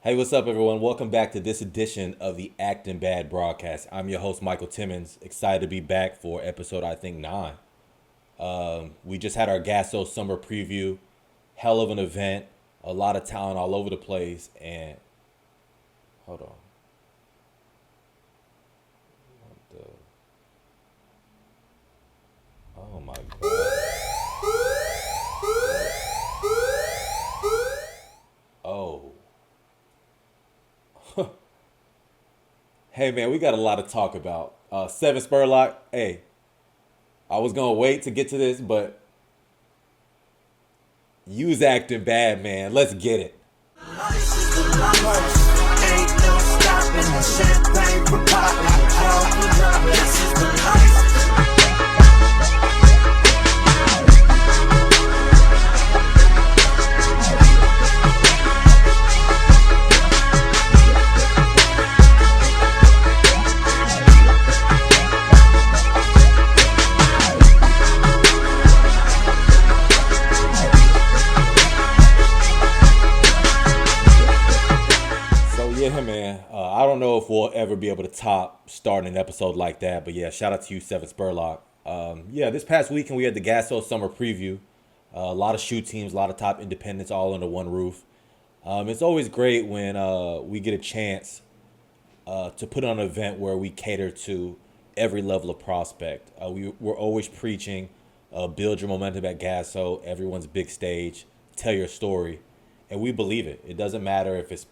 Hey, what's up, everyone? Welcome back to this edition of the Actin Bad broadcast. I'm your host, Michael Timmons. Excited to be back for episode, I think, 9. We just had our GASO summer preview. Hell of an event. A lot of talent all over the place. And, hold on. What the- Oh, my God. Oh. Hey, man, we got a lot to talk about. Seven Spurlock. Hey, I was going to wait to get to this, but you was acting bad, man. Let's get it. Ain't no stopping the champagne from popping. This is the life. Yeah, man. I don't know if we'll ever be able to top starting an episode like that, but yeah, shout out to you, Seven Spurlock. Yeah, this past weekend we had the GASO summer preview. A lot of shoot teams, a lot of top independents all under one roof. It's always great when we get a chance to put on an event where we cater to every level of prospect. We're always preaching, build your momentum at GASO, everyone's big stage, tell your story, and we believe it. It doesn't matter if it's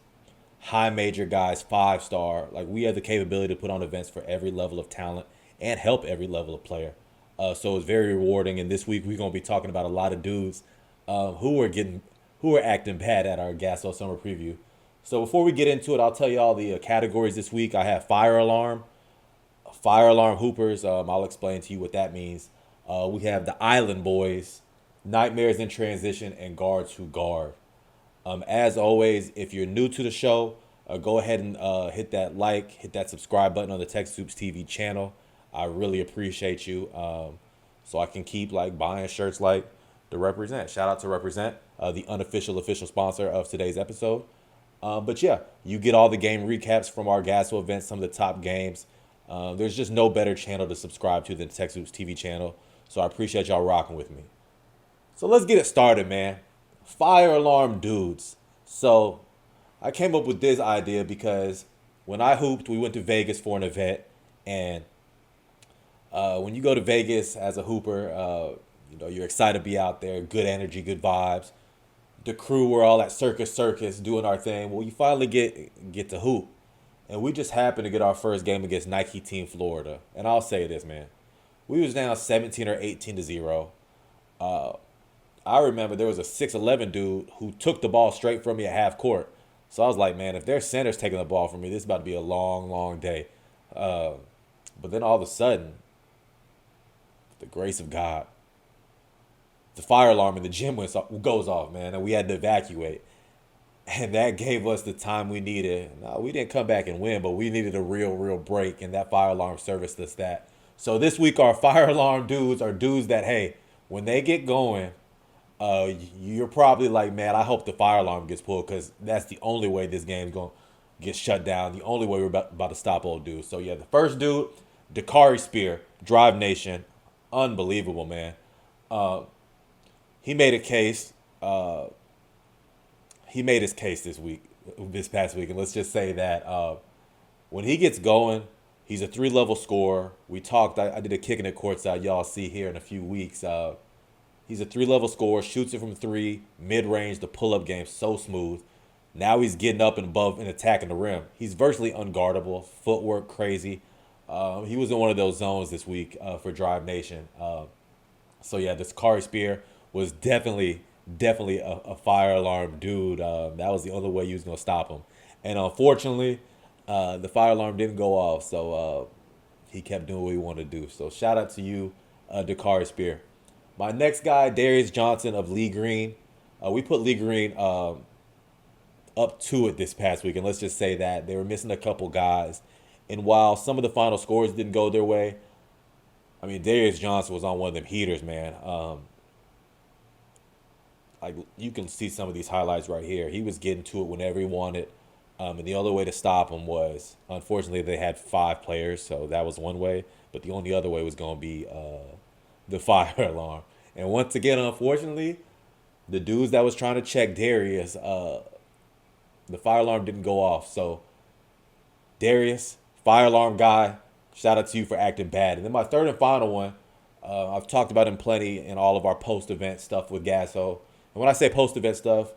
high major guys, 5-star. Like, we have the capability to put on events for every level of talent and help every level of player. So it's very rewarding. And this week we're gonna be talking about a lot of dudes who are acting bad at our Gasso summer preview. So before we get into it, I'll tell you all the categories this week. I have fire alarm hoopers. I'll explain to you what that means. We have the Island Boys, nightmares in transition, and guards who guard. As always, if you're new to the show, go ahead and hit that subscribe button on the TexasHoops TV channel. I really appreciate you. So I can keep buying shirts to Represent. Shout out to Represent, the unofficial official sponsor of today's episode. But yeah, you get all the game recaps from our GASO events, some of the top games. There's just no better channel to subscribe to than the TexasHoops TV channel. So I appreciate y'all rocking with me. So let's get it started, man. Fire alarm dudes. So I came up with this idea because when I hooped, we went to Vegas for an event. And when you go to Vegas as a hooper, you're excited to be out there, good energy, good vibes. The crew were all at Circus doing our thing. Well, you finally get to hoop. And we just happened to get our first game against Nike Team Florida. And I'll say this, man. We was down 17 or 18-0. I remember there was a 6'11" dude who took the ball straight from me at half court. So I was like, man, if their center's taking the ball from me, this is about to be a long, long day. But then all of a sudden, the grace of God, the fire alarm in the gym goes off, man, and we had to evacuate. And that gave us the time we needed. No, we didn't come back and win, but we needed a real break, and that fire alarm serviced us that. So this week, our fire alarm dudes are dudes that, hey, when they get going, you're probably like, man, I hope the fire alarm gets pulled because that's the only way this game's going to get shut down. The only way we're about to stop old dudes. So, yeah, the first dude, Dakari Spear, Drive Nation. Unbelievable, man. He made a case. He made his case this past week. And let's just say that when he gets going, he's a 3-level scorer. We talked, I did a kicking it courtside. Y'all see here in a few weeks. He's a 3-level scorer, shoots it from 3, mid-range, the pull-up game, so smooth. Now he's getting up and above and attacking the rim. He's virtually unguardable, footwork crazy. He was in one of those zones this week for Drive Nation. So yeah, this Kari Spear was definitely a fire alarm dude. That was the only way you was going to stop him. And unfortunately, the fire alarm didn't go off, so he kept doing what he wanted to do. So shout out to you, Dakari Spear. My next guy, Darius Johnson of Lee Green. We put Lee Green up to it this past week, and let's just say that they were missing a couple guys. And while some of the final scores didn't go their way, I mean, Darius Johnson was on one of them heaters, man. Like, you can see some of these highlights right here. He was getting to it whenever he wanted. And the only way to stop him was, unfortunately, they had 5 players, so that was one way. But the only other way was going to be the fire alarm. And once again, unfortunately, the dudes that was trying to check Darius, the fire alarm didn't go off. So Darius, fire alarm guy, shout out to you for acting bad. And then my third and final one, I've talked about him plenty in all of our post-event stuff with GASO. And when I say post-event stuff,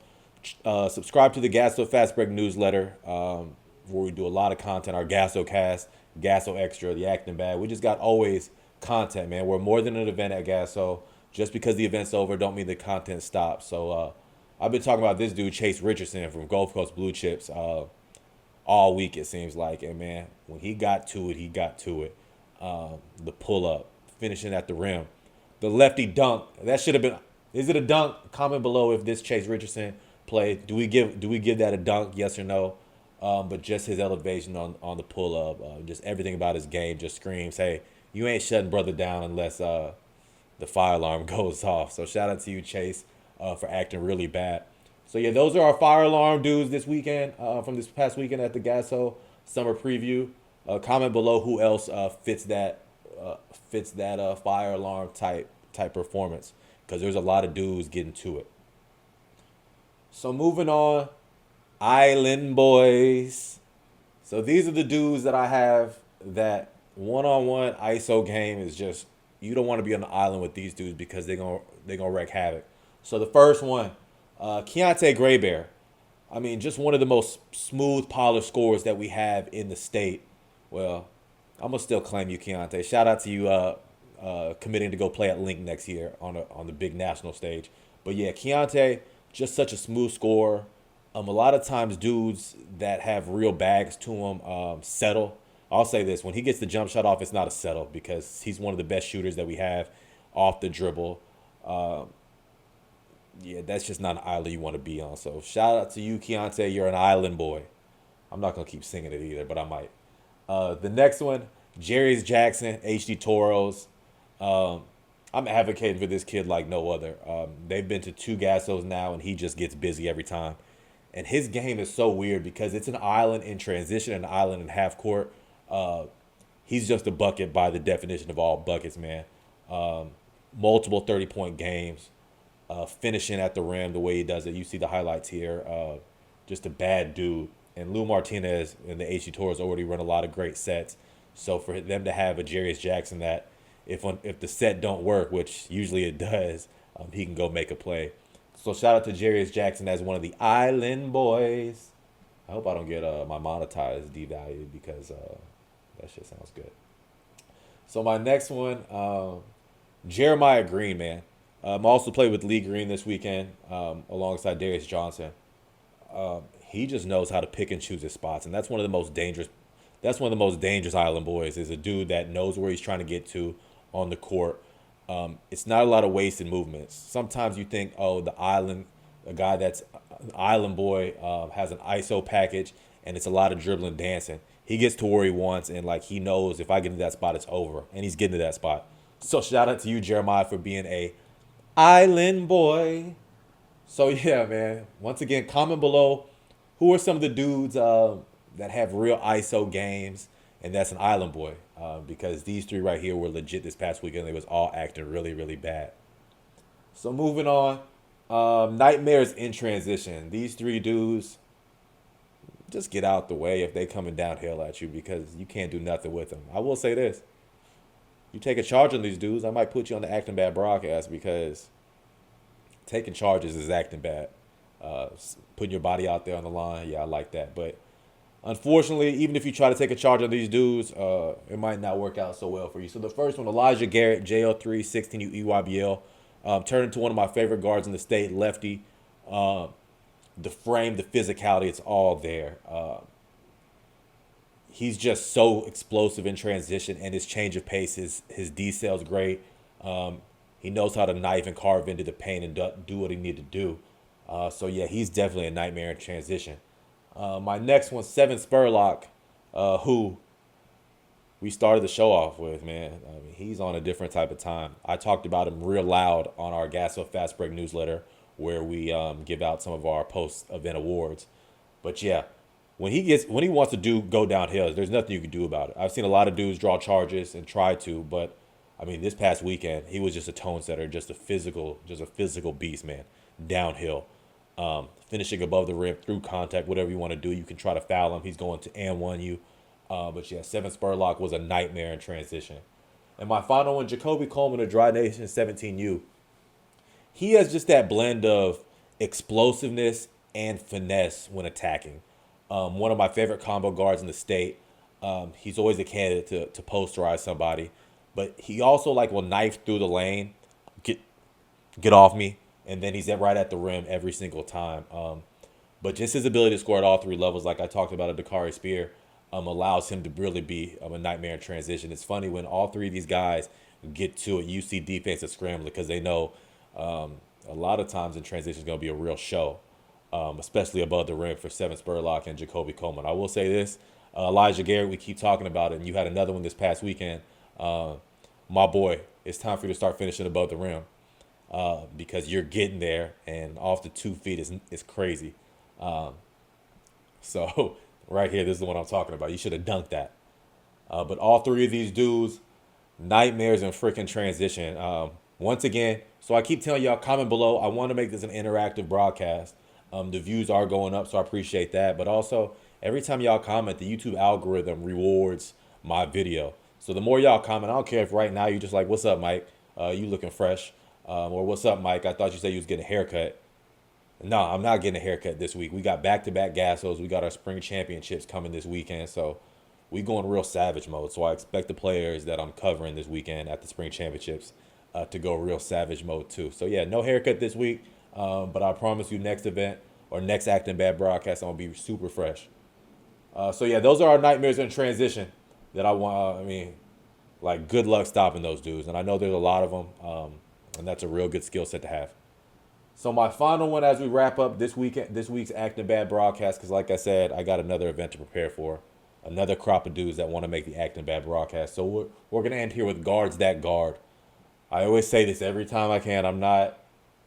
subscribe to the GASO Fast Break newsletter, where we do a lot of content. Our GASO cast, GASO Extra, the Acting Bad. We just got always content, man. We're more than an event at GASO. Just because the event's over don't mean the content stops. So I've been talking about this dude, Chase Richardson from Gulf Coast Blue Chips, all week, it seems like. And, man, when he got to it, he got to it. The pull-up, finishing at the rim. The lefty dunk, that should have been, is it a dunk? Comment below if this Chase Richardson play. Do we give that a dunk? Yes or no? But just his elevation on the pull up, just everything about his game just screams, hey, you ain't shutting brother down unless the fire alarm goes off. So shout out to you, Chase, for acting really bad. So yeah, those are our fire alarm dudes this weekend, from this past weekend at the GASO summer preview. Comment below who else fits that fire alarm type performance, because there's a lot of dudes getting to it. So moving on, Island Boys. So these are the dudes that I have that one-on-one ISO game is just, you don't want to be on the island with these dudes because they're gonna wreak havoc. So the first one, Keontae Graybear. I mean, just one of the most smooth, polished scorers that we have in the state. Well, I'm gonna still claim you, Keontae. Shout out to you committing to go play at Link next year on the big national stage. But yeah, Keontae, just such a smooth scorer. A lot of times dudes that have real bags to them settle. I'll say this: when he gets the jump shot off, it's not a settle because he's one of the best shooters that we have off the dribble. Yeah, that's just not an island you want to be on. So shout out to you, Keontae. You're an island boy. I'm not gonna keep singing it either, but I might. The next one, Jarius Jackson, HD Toros. I'm advocating for this kid like no other. They've been to 2 Gasos now, and he just gets busy every time. And his game is so weird because it's an island in transition, an island in half court. He's just a bucket by the definition of all buckets, man. Multiple 30-point games, finishing at the rim the way he does it. You see the highlights here. Just a bad dude. And Lou Martinez and the HG Tours already run a lot of great sets. So for them to have a Jarius Jackson that if the set don't work, which usually it does, he can go make a play. So shout out to Jarius Jackson as one of the Island Boys. I hope I don't get my monetized devalued because that shit sounds good. So my next one, Jeremiah Green, man. Also played with Lee Green this weekend alongside Darius Johnson. He just knows how to pick and choose his spots, and that's one of the most dangerous. That's one of the most dangerous Island Boys, is a dude that knows where he's trying to get to on the court. It's not a lot of wasted movements. Sometimes you think, oh, a guy that's an Island Boy has an ISO package, and it's a lot of dribbling, dancing. He gets to where he wants, and like he knows if I get to that spot, it's over, and he's getting to that spot. So shout out to you, Jeremiah, for being a Island Boy. So yeah, man. Once again, comment below who are some of the dudes that have real ISO games, and that's an Island Boy. Because these 3 right here were legit this past weekend. They was all acting really, really bad. So moving on, Nightmares in transition. These 3 dudes, just get out the way if they coming downhill at you because you can't do nothing with them. I will say this. You take a charge on these dudes, I might put you on the Acting Bad broadcast because taking charges is acting bad. Putting your body out there on the line, yeah, I like that. But unfortunately, even if you try to take a charge on these dudes, it might not work out so well for you. So the first one, Elijah Garrett, JL3, 16U EYBL. Turned into one of my favorite guards in the state, lefty. The frame, the physicality, it's all there. He's just so explosive in transition, and his change of pace, his decel is great. He knows how to knife and carve into the paint and do what he need to do. So yeah, he's definitely a nightmare in transition. My next one, Seven Spurlock, who we started the show off with, man. I mean, he's on a different type of time. I talked about him real loud on our GASO Fast Break newsletter, where we give out some of our post-event awards. But yeah, when he wants to go downhill, there's nothing you can do about it. I've seen a lot of dudes draw charges and try to, but I mean, this past weekend he was just a tone setter, just a physical beast, man. Downhill, finishing above the rim through contact, whatever you want to do. You can try to foul him. He's going to and one you, but yeah, Seven Spurlock was a nightmare in transition. And my final one, Jacoby Coleman of Dry Nation 17U. He has just that blend of explosiveness and finesse when attacking. One of my favorite combo guards in the state. He's always a candidate to posterize somebody, but he also like will knife through the lane, get get off me, and then he's right at the rim every single time. But just his ability to score at all three levels, like I talked about at Dakari Spear, allows him to really be a nightmare in transition. It's funny when all three of these guys get to it, you see defensive scrambling because they know a lot of times in transition is going to be a real show, especially above the rim for Seven Spurlock and Jacoby Coleman. I will say this, Elijah Garrett, we keep talking about it, and you had another one this past weekend. My boy, it's time for you to start finishing above the rim because you're getting there, and off the 2 feet is crazy. So right here, this is the one I'm talking about. You should have dunked that. But all three of these dudes, nightmares in freaking transition. Once again, so I keep telling y'all, comment below. I want to make this an interactive broadcast. The views are going up, so I appreciate that. But also, every time y'all comment, the YouTube algorithm rewards my video. So the more y'all comment, I don't care if right now you're just like, what's up, Mike? You looking fresh. Or what's up, Mike? I thought you said you was getting a haircut. No, I'm not getting a haircut this week. We got back-to-back GASOs. We got our spring championships coming this weekend. So we going real savage mode. So I expect the players that I'm covering this weekend at the spring championships to go real savage mode too. So yeah, no haircut this week. But I promise you next event or next Acting Bad broadcast, I'm going to be super fresh. So yeah, those are our nightmares in transition that I want. Like good luck stopping those dudes. And I know there's a lot of them. And that's a real good skill set to have. So my final one as we wrap up this week's Acting Bad broadcast, because like I said, I got another event to prepare for, another crop of dudes that want to make the Acting Bad broadcast. So we're gonna end here with guards that guard. I always say this every time I can.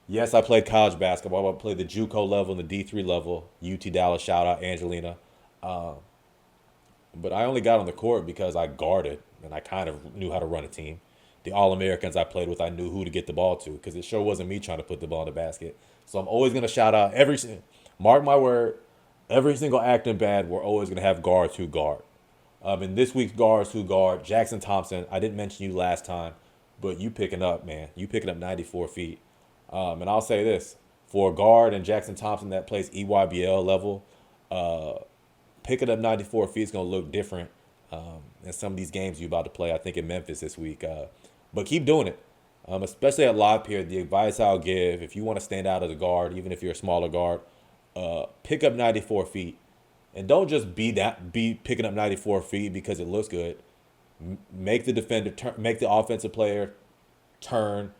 Yes, I played college basketball. I played the JUCO level and the D3 level. UT Dallas, shout out Angelina. But I only got on the court because I guarded and I kind of knew how to run a team. The All-Americans I played with, I knew who to get the ball to because it sure wasn't me trying to put the ball in the basket. So I'm always going to shout out mark my word, every single Acting Bad, we're always going to have guards who guard. And this week's guards who guard, Jackson Thompson, I didn't mention you last time, but you picking up, man. You picking up 94 feet. And I'll say this, for a guard and Jackson Thompson that plays EYBL level, picking up 94 feet is going to look different in some of these games you're about to play, I think in Memphis this week. But keep doing it, especially at live period. The advice I'll give, if you want to stand out as a guard, even if you're a smaller guard, pick up 94 feet. And don't just be picking up 94 feet because it looks good. Make the defender make the offensive player turn,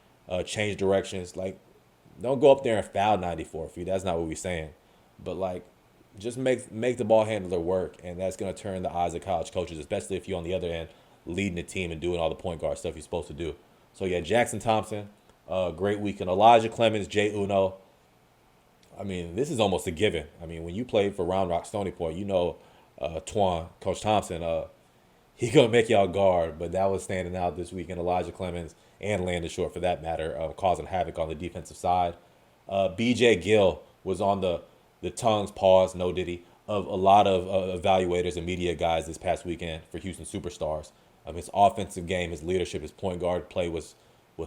change directions. Like, don't go up there and foul 94 feet. That's not what we're saying. But like, just make the ball handler work, and that's going to turn the eyes of college coaches, especially if you're on the other end leading the team and doing all the point guard stuff you're supposed to do. So yeah, Jackson Thompson, great weekend. Elijah Clemens, Jay Uno. This is almost a given. When you played for Round Rock Stony Point, Coach Thompson, he gonna make y'all guard. But that was standing out this weekend. Elijah Clemens and Landon Short, for that matter, causing havoc on the defensive side. B.J. Gill was on the tongues, pause, no diddy, of a lot of evaluators and media guys this past weekend for Houston Superstars. His offensive game, his leadership, his point guard play was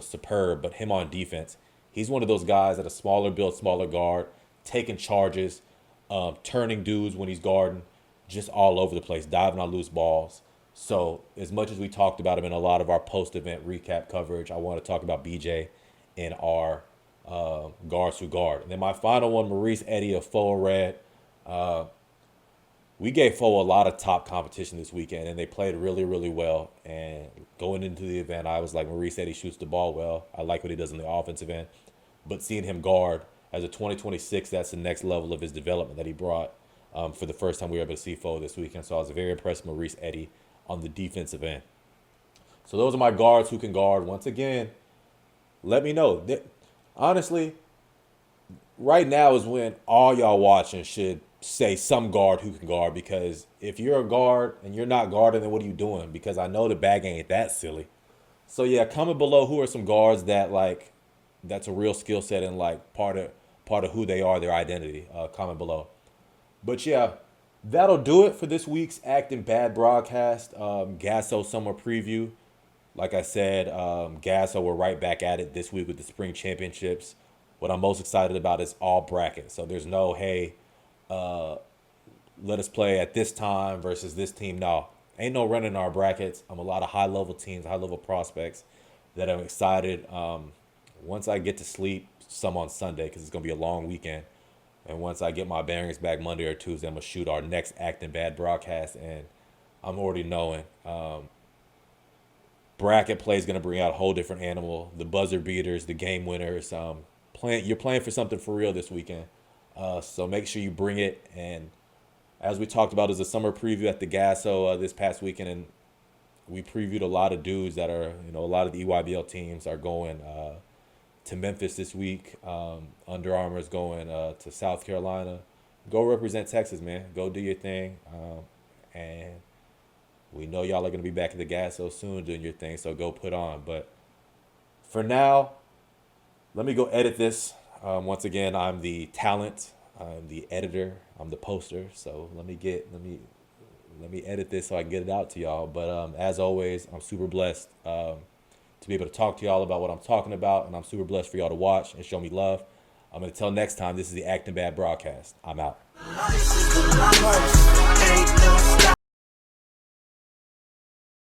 superb, but him on defense, he's one of those guys at a smaller build, smaller guard, taking charges, turning dudes when he's guarding, just all over the place, diving on loose balls. So as much as we talked about him in a lot of our post-event recap coverage, I want to talk about BJ in our guards who guard. And then my final one, Maurice Eddy of Foa Red. We gave Foa a lot of top competition this weekend, and they played really, really well. And going into the event, I was like, Maurice Eddy shoots the ball well. I like what he does in the offensive end. But seeing him guard as a 2026, that's the next level of his development that he brought for the first time we were able to see Foa this weekend. So I was very impressed with Maurice Eddy on the defensive end. So those are my guards who can guard. Once again, let me know. Honestly, right now is when all y'all watching should say some guard who can guard, because if you're a guard and you're not guarding, then what are you doing? Because I know the bag ain't that silly. So yeah, comment below who are some guards that like that's a real skill set and like part of who they are, their identity. Comment below. But yeah, that'll do it for this week's Acting Bad broadcast. GASO summer preview. Like I said, GASO, we're right back at it this week with the spring championships. What I'm most excited about is all brackets. So there's no, hey, let us play at this time versus this team. No, ain't no running our brackets. I'm a lot of high level teams, high level prospects that I'm excited. Once I get to sleep, some on Sunday because it's gonna be a long weekend, and once I get my bearings back Monday or Tuesday, I'm gonna shoot our next Acting Bad broadcast, and I'm already knowing bracket play is gonna bring out a whole different animal. The buzzer beaters, the game winners. You're playing for something for real this weekend. So make sure you bring it. And as we talked about, is a summer preview at the GASO this past weekend, and we previewed a lot of dudes that are, a lot of the EYBL teams are going to Memphis this week. Under Armour is going to South Carolina. Go represent Texas, man. Go do your thing. And we know y'all are going to be back at the GASO soon doing your thing, so go put on. But for now, let me go edit this. Once again, I'm the talent, I'm the editor, I'm the poster. So let me edit this so I can get it out to y'all. But as always, I'm super blessed to be able to talk to y'all about what I'm talking about, and I'm super blessed for y'all to watch and show me love. Until next time, this is the Acting Bad broadcast. I'm out.